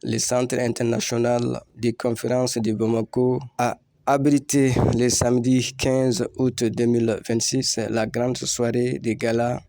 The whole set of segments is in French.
Le Centre international des conférences de Bamako a abrité le samedi 15 août 2026 la grande soirée de gala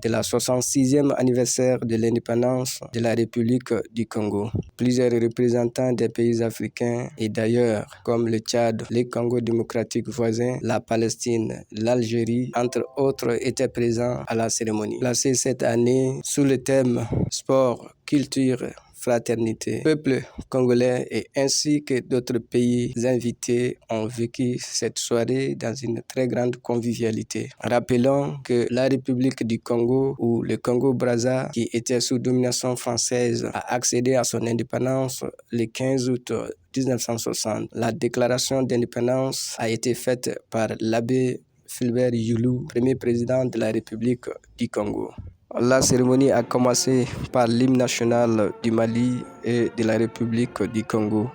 de la 66e anniversaire de l'indépendance de la République du Congo. Plusieurs représentants des pays africains et d'ailleurs, comme le Tchad, le Congo démocratique voisin, la Palestine, l'Algérie, entre autres, étaient présents à la cérémonie. Placée cette année sous le thème sport, culture, fraternité. Peuple congolais et ainsi que d'autres pays invités ont vécu cette soirée dans une très grande convivialité. Rappelons que la République du Congo ou le Congo-Brazza, qui était sous domination française, a accédé à son indépendance le 15 août 1960. La déclaration d'indépendance a été faite par l'abbé Fulbert Youlou, premier président de la République du Congo. La cérémonie a commencé par l'hymne national du Mali et de la République du Congo.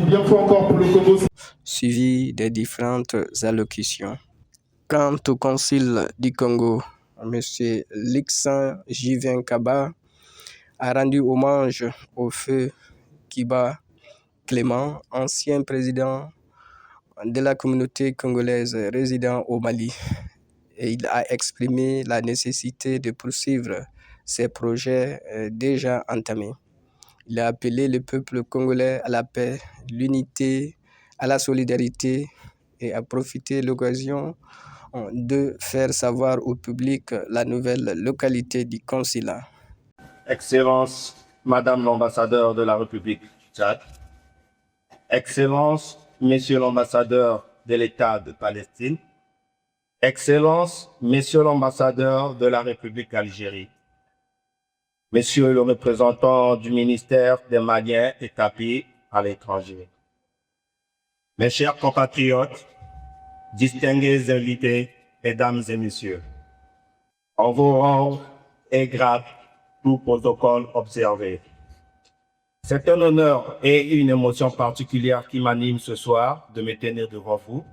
Bien fort encore pour le Congo. Suivi des différentes allocutions. Quant au consul du Congo, M. Lixan Jivin Kaba, a rendu hommage au feu Kiba Clément, ancien président de la communauté congolaise résidant au Mali. Et il a exprimé la nécessité de poursuivre ces projets déjà entamés. Il a appelé le peuple congolais à la paix, l'unité, à la solidarité et a profité de l'occasion de faire savoir au public la nouvelle localité du consulat. Excellence, Madame l'ambassadeur de la République du Tchad, Excellence, Monsieur l'ambassadeur de l'État de Palestine, Excellence, Monsieur l'ambassadeur de la République d'Algérie, Monsieur le représentant du ministère des Maliens établis à l'étranger, mes chers compatriotes, distingués invités, mesdames et messieurs, en vos rangs et grades, tout protocole observé. C'est un honneur et une émotion particulière qui m'anime ce soir de me tenir devant vous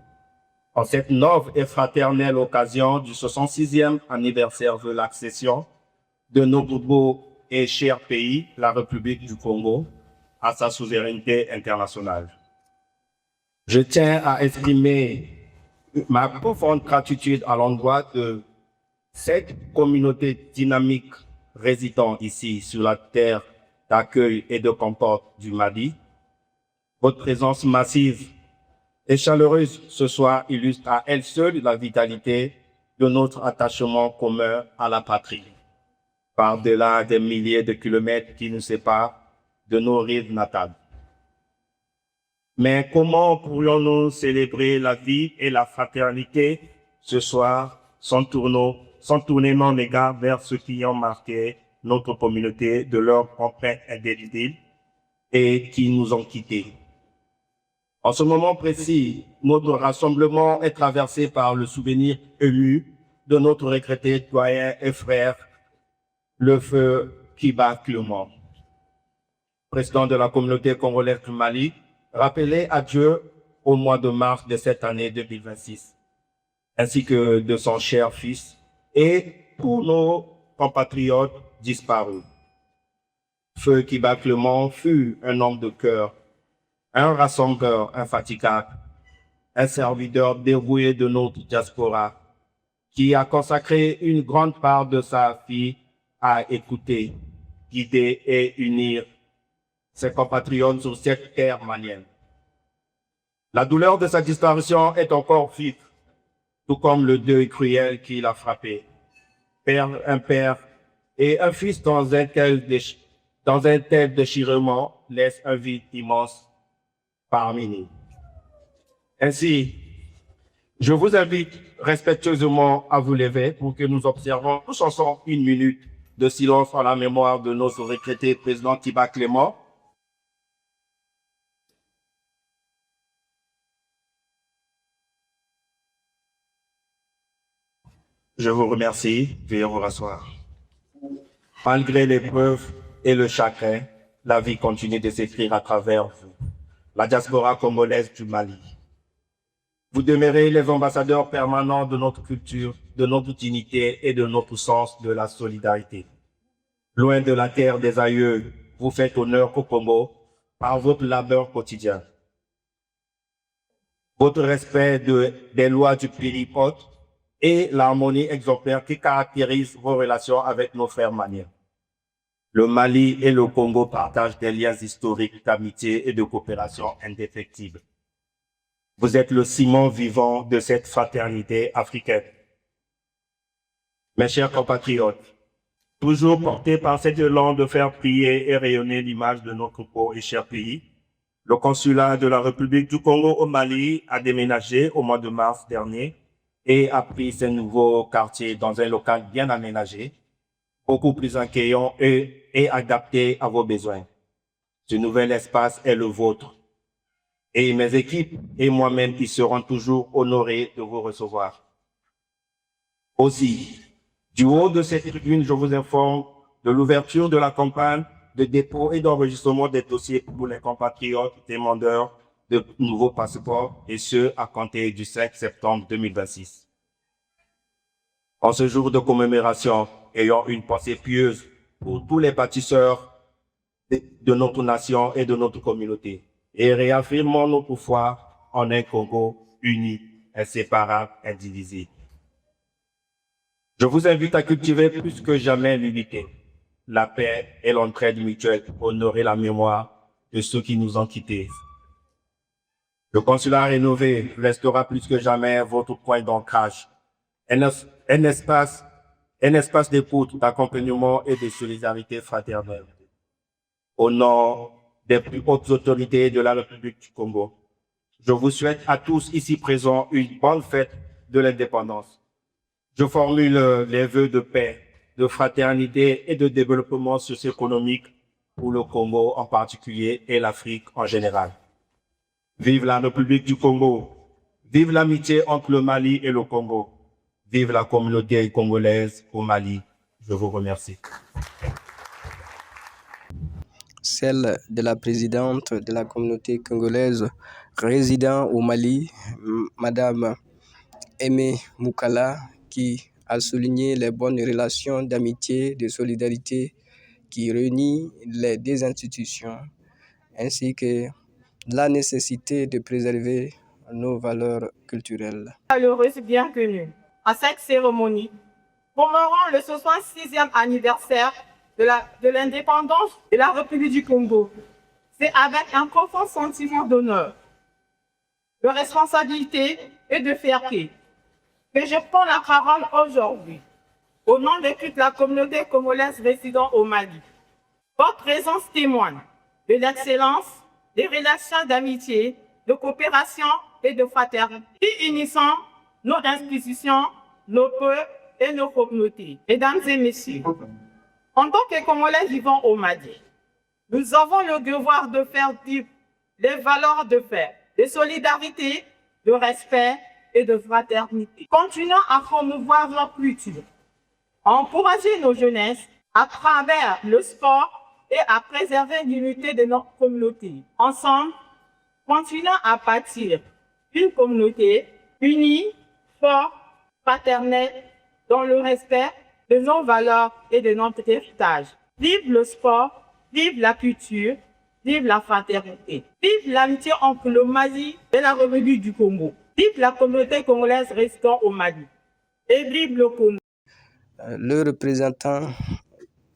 en cette noble et fraternelle occasion du 66e anniversaire de l'accession de notre beau et cher pays, la République du Congo, à sa souveraineté internationale. Je tiens à exprimer ma profonde gratitude à l'endroit de Cette communauté dynamique résidant ici sur la terre d'accueil et de concorde du Mali, votre présence massive et chaleureuse ce soir illustre à elle seule la vitalité de notre attachement commun à la patrie, par-delà des milliers de kilomètres qui nous séparent de nos rives natales. Mais comment pourrions-nous célébrer la vie et la fraternité ce soir sans tourner nos regards vers ceux qui ont marqué notre communauté de leur empreinte indélébile et qui nous ont quittés? En ce moment précis, notre rassemblement est traversé par le souvenir ému de notre regretté doyen et frère, le feu Kiba Clément, président de la communauté congolaise du Mali, rappelé à Dieu au mois de mars de cette année 2026, ainsi que de son cher fils et tous nos compatriotes disparus. Feu Kiba Clément fut un homme de cœur, un rassembleur infatigable, un serviteur dévoué de notre diaspora, qui a consacré une grande part de sa vie à écouter, guider et unir ses compatriotes sur cette terre malienne. La douleur de sa disparition est encore vive, tout comme le deuil cruel qui l'a frappé. Perdre un père et un fils dans un tel déchirement laisse un vide immense parmi nous. Ainsi, je vous invite respectueusement à vous lever pour que nous observons tous ensemble une minute de silence en la mémoire de notre regretté président Kiba Clément. Je vous remercie. Veuillez vous rasseoir. Malgré l'épreuve et le chagrin, la vie continue de s'écrire à travers vous, la diaspora congolaise du Mali. Vous demeurez les ambassadeurs permanents de notre culture, de notre dignité et de notre sens de la solidarité. Loin de la terre des aïeux, vous faites honneur au Congo par votre labeur quotidien. Votre respect des lois du péripote et l'harmonie exemplaire qui caractérise vos relations avec nos frères maliens. Le Mali et le Congo partagent des liens historiques d'amitié et de coopération indéfectibles. Vous êtes le ciment vivant de cette fraternité africaine. Mes chers compatriotes, toujours portés par cet élan de faire prier et rayonner l'image de notre beau et cher pays, le consulat de la République du Congo au Mali a déménagé au mois de mars dernier et a pris ses nouveaux quartiers dans un local bien aménagé, beaucoup plus accueillant et adapté à vos besoins. Ce nouvel espace est le vôtre. Et mes équipes et moi-même y serons toujours honorés de vous recevoir. Aussi, du haut de cette tribune, je vous informe de l'ouverture de la campagne de dépôt et d'enregistrement des dossiers pour les compatriotes demandeurs de nouveaux passeports, et ce, à compter du 5 septembre 2026. En ce jour de commémoration, ayons une pensée pieuse pour tous les bâtisseurs de notre nation et de notre communauté, et réaffirmons notre foi en un Congo uni, inséparable, indivisible. Je vous invite à cultiver plus que jamais l'unité, la paix et l'entraide mutuelle pour honorer la mémoire de ceux qui nous ont quittés. Le consulat rénové restera plus que jamais votre point d'ancrage, un espace d'écoute, d'accompagnement et de solidarité fraternelle. Au nom des plus hautes autorités de la République du Congo, je vous souhaite à tous ici présents une bonne fête de l'indépendance. Je formule les vœux de paix, de fraternité et de développement socio-économique pour le Congo en particulier et l'Afrique en général. Vive la République du Congo! Vive l'amitié entre le Mali et le Congo! Vive la communauté congolaise au Mali! Je vous remercie. Celle de la présidente de la communauté congolaise résidant au Mali, Madame Aimé Moukala, qui a souligné les bonnes relations d'amitié, de solidarité qui réunissent les deux institutions, ainsi que la nécessité de préserver nos valeurs culturelles. Chaleureuse bienvenue à cette cérémonie commémorant le 66e anniversaire de l'indépendance de la République du Congo. C'est avec un profond sentiment d'honneur, de responsabilité et de fierté que je prends la parole aujourd'hui au nom de toute la communauté congolaise résidant au Mali. Votre présence témoigne de l'excellence des relations d'amitié, de coopération et de fraternité qui unissent nos institutions, nos peuples et nos communautés. Mesdames et messieurs, en tant que Congolais vivant au Mali, nous avons le devoir de faire vivre les valeurs de paix, de solidarité, de respect et de fraternité. Continuons à promouvoir notre culture, à encourager nos jeunesses à travers le sport et à préserver l'unité de notre communauté. Ensemble, continuons à bâtir une communauté unie, forte, fraternelle, dans le respect de nos valeurs et de notre héritage. Vive le sport, vive la culture, vive la fraternité, vive l'amitié entre le Mali et la République du Congo, vive la communauté congolaise résidant au Mali et vive le Congo. Le représentant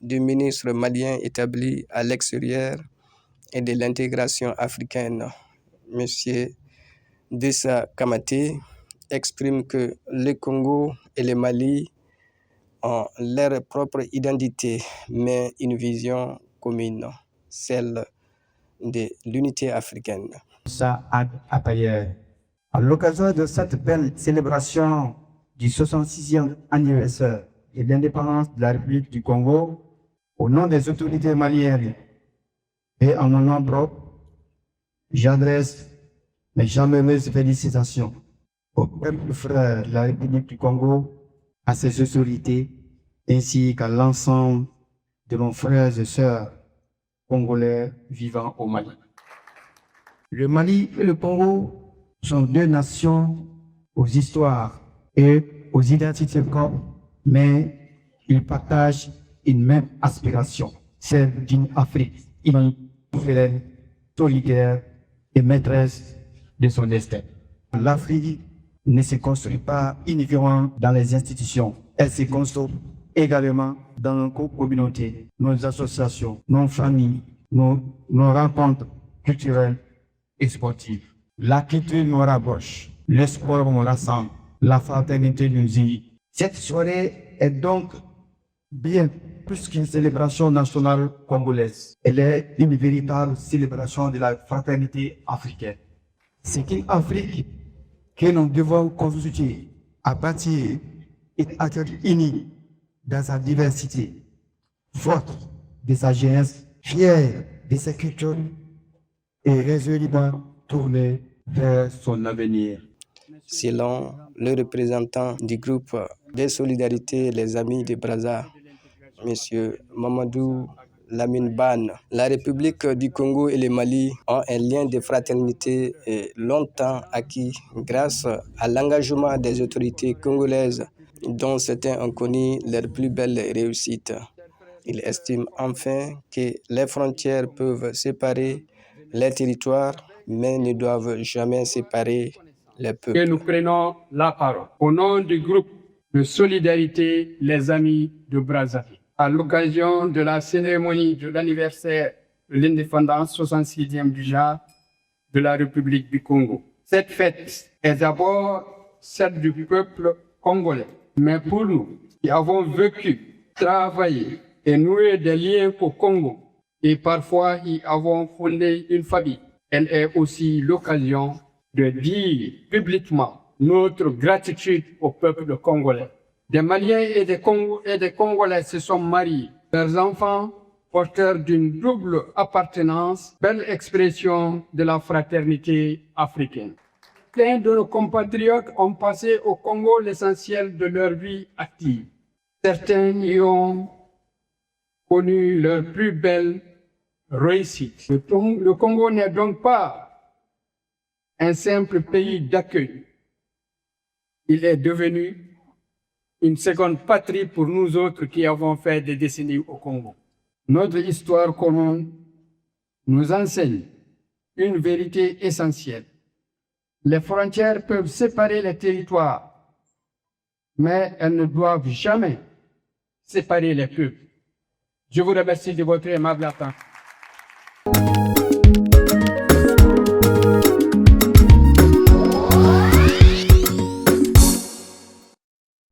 du ministre malien établi à l'extérieur et de l'intégration africaine, M. Dessa Kamaté, exprime que le Congo et le Mali ont leur propre identité, mais une vision commune, celle de l'unité africaine. À l'occasion de cette belle célébration du 66e anniversaire de l'indépendance de la République du Congo, au nom des autorités maliennes et en mon nom propre, j'adresse mes chaleureuses félicitations au peuple frère de la République du Congo, à ses autorités, ainsi qu'à l'ensemble de nos frères et sœurs congolais vivant au Mali. Le Mali et le Congo sont deux nations aux histoires et aux identités propres, mais ils partagent une même aspiration, celle d'une Afrique unie, souveraine, solidaire et maîtresse de son destin. L'Afrique ne se construit pas uniquement dans les institutions, elle se construit également dans nos communautés, nos associations, nos familles, nos rencontres culturelles et sportives. La culture nous rapproche, le sport nous rassemble, la fraternité nous unit. Cette soirée est donc bien plus qu'une célébration nationale congolaise. Elle est une véritable célébration de la fraternité africaine. C'est une Afrique que nous devons constituer, à bâtir et à être unie dans sa diversité, forte de sa jeunesse, fière de sa culture et résolument tournée vers son avenir. Selon le représentant du groupe des solidarités Les Amis de Brazza, M. Mamadou Lamine Ban, la République du Congo et le Mali ont un lien de fraternité longtemps acquis grâce à l'engagement des autorités congolaises dont certains ont connu leurs plus belles réussites. Il estime enfin que les frontières peuvent séparer les territoires, mais ne doivent jamais séparer les peuples. Que nous prenons la parole au nom du groupe de solidarité Les Amis de Brazzaville, à l'occasion de la cérémonie de l'anniversaire de l'indépendance 66e du genre de la République du Congo. Cette fête est d'abord celle du peuple congolais, mais pour nous qui avons vécu, travaillé et noué des liens au Congo et parfois y avons fondé une famille, elle est aussi l'occasion de dire publiquement notre gratitude au peuple congolais. Des Maliens et des Congolais se sont mariés. Leurs enfants, porteurs d'une double appartenance, belle expression de la fraternité africaine. Plein de nos compatriotes ont passé au Congo l'essentiel de leur vie active. Certains y ont connu leur plus belle réussite. Le Congo n'est donc pas un simple pays d'accueil. Il est devenu une seconde patrie pour nous autres qui avons fait des décennies au Congo. Notre histoire commune nous enseigne une vérité essentielle. Les frontières peuvent séparer les territoires, mais elles ne doivent jamais séparer les peuples. Je vous remercie de votre aimable attention.